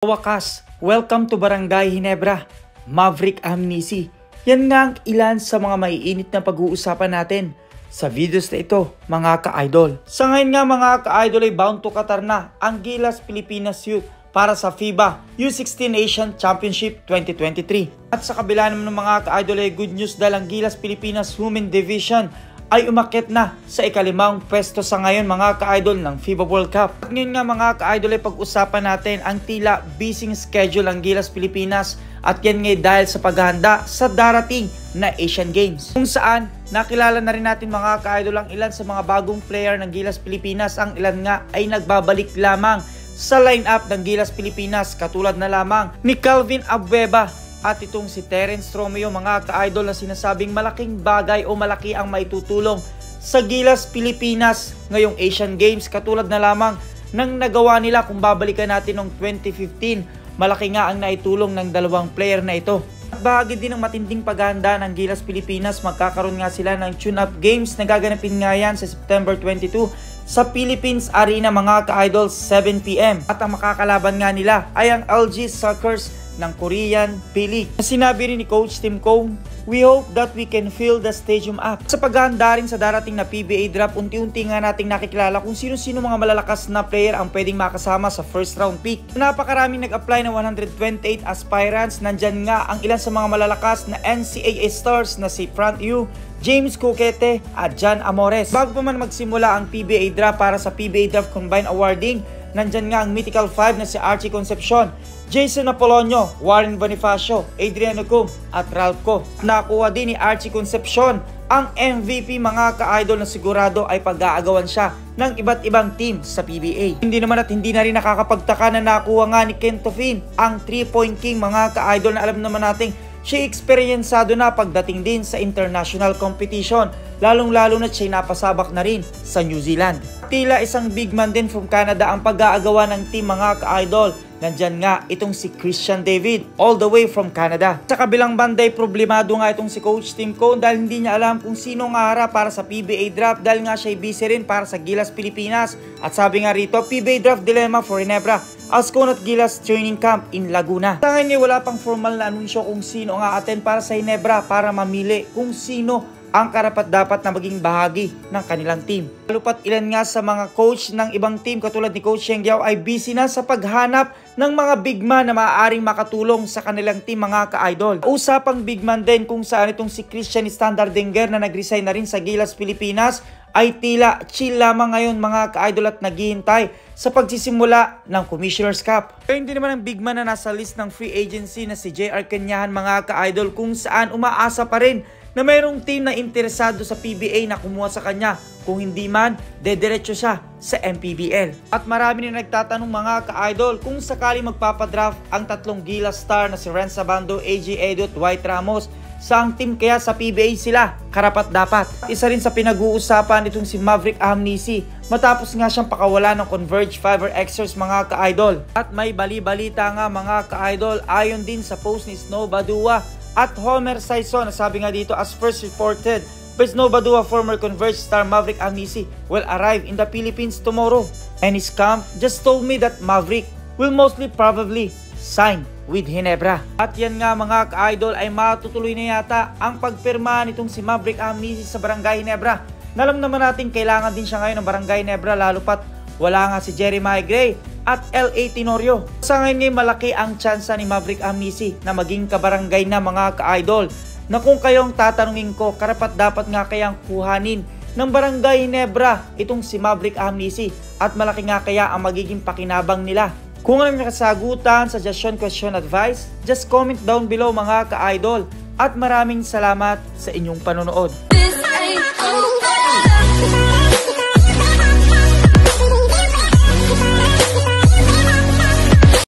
Wakas, welcome to Barangay Ginebra, Maverick Amnesia. Yan nga ang ilan sa mga maiinit na pag-uusapan natin sa videos na ito, mga ka-idol. Sa ngayon nga mga ka-idol ay bound to Qatar na ang Gilas Pilipinas Youth para sa FIBA U16 Asian Championship 2023. At sa kabila naman ng mga ka-idol ay good news dahil ang Gilas Pilipinas Women Division ay umakyat na sa ika-5 pwesto sa ngayon mga ka-idol ng FIBA World Cup. At ngayon nga mga ka-idol ay pag-usapan natin ang tila busy schedule ng Gilas Pilipinas at yan ngay dahil sa paghahanda sa darating na Asian Games. Kung saan nakilala na rin natin mga ka-idol ang ilan sa mga bagong player ng Gilas Pilipinas. Ang ilan nga ay nagbabalik lamang sa lineup ng Gilas Pilipinas katulad na lamang ni Calvin Abueva at itong si Terence Romeo mga ka-idol na sinasabing malaking bagay o malaki ang maitutulong sa Gilas Pilipinas ngayong Asian Games katulad na lamang ng nagawa nila kung babalikan natin noong 2015. Malaki nga ang naitulong ng dalawang player na ito. At bahagi din ng matinding paghahanda ng Gilas Pilipinas, magkakaroon nga sila ng tune-up games na gaganapin nga yan sa September 22 sa Philippines Arena mga ka-idol 7 PM. At ang makakalaban nga nila ay ang LG Suckers ng Korean P-League. Sinabi rin ni Coach Tim Cone, we hope that we can fill the stadium up. Sa paghahanda rin sa darating na PBA draft, unti-unti nga nating nakikilala kung sino-sino mga malalakas na player ang pwedeng makasama sa first round pick. Napakaraming nag-apply na 128 aspirants. Nandyan nga ang ilan sa mga malalakas na NCAA stars na si Frank Yu, James Coquete at John Amores. Bago pa man magsimula ang PBA draft para sa PBA draft combined awarding, nandyan nga ang mythical 5 na si Archie Concepcion, Jason Apolonio, Warren Bonifacio, Adriano Cum at Ralph Co. Nakuha din ni Archie Concepcion ang MVP mga ka-idol na sigurado ay pag-aagawan siya ng iba't ibang team sa PBA. Hindi naman at hindi na rin nakakapagtaka na nakuha nga ni Kento Fin ang 3-point king mga ka-idol na alam naman nating siya eksperyensado na pagdating din sa international competition, lalong-lalo na siya napasabak na rin sa New Zealand. Tila isang big man din from Canada ang pag-aagawa ng team mga ka-idol. Nandyan nga itong si Christian David all the way from Canada. Sa kabilang banday, problemado nga itong si Coach Tim Cone dahil hindi niya alam kung sino nga harap para sa PBA draft dahil nga siya busy rin para sa Gilas Pilipinas. At sabi nga rito, PBA draft dilemma for Ginebra, Ascon at Gilas training camp in Laguna. Sa ngayon wala pang formal na anunsyo kung sino nga attend para sa Ginebra para mamili kung sino ang karapat-dapat na maging bahagi ng kanilang team. Lalo pat ilan nga sa mga coach ng ibang team katulad ni Coach Sheng Yao ay busy na sa paghanap ng mga big man na maaaring makatulong sa kanilang team mga ka-idol. Usapang big man din kung saan itong si Christian Standardinger na nag-resign na rin sa Gilas Pilipinas ay tila chill lamang ngayon mga ka-idol at naghihintay sa pagsisimula ng Commissioner's Cup. Pero hindi naman ang big man na nasa list ng free agency na si JR Canyahan mga ka-idol kung saan umaasa pa rin na mayroong team na interesado sa PBA na kumuha sa kanya. Kung hindi man, dediretso siya sa MPBL. At marami na nagtatanong mga ka-idol kung sakali magpapadraft ang tatlong Gilas star na si Renz Abando, AJ Edo at Dwight Ramos, saang team kaya sa PBA sila karapat-dapat? Isa rin sa pinag-uusapan itong si Maverick Amnesia matapos nga siyang pakawala ng Converge Fiber Xers mga ka-idol. At may bali-balita nga mga ka-idol ayon din sa post ni Snow Badua at Homer Saison na sabi nga dito, as first reported by Snow Badua, former Converge star Maverick Amnesia will arrive in the Philippines tomorrow, and his camp just told me that Maverick will mostly probably sign with Ginebra. At yan nga mga ka-idol ay matutuloy na yata ang pagpirma nitong si Maverick Amnesia sa Barangay Ginebra. Alam naman natin kailangan din siya ngayon ng Barangay Ginebra lalo pat wala nga si Jeremiah Gray at L.A. Tenorio. Sa ngayon malaki ang tsansa ni Maverick Amnesia na maging kabarangay na mga ka-idol. Na kung kayong tatanungin ko, karapat-dapat nga kayang kuhanin ng Barangay Ginebra itong si Maverick Amnesia at malaki nga kaya ang magiging pakinabang nila. Kung ano yung kasagutan, suggestion, question, advice, just comment down below mga ka-idol. At maraming salamat sa inyong panonood.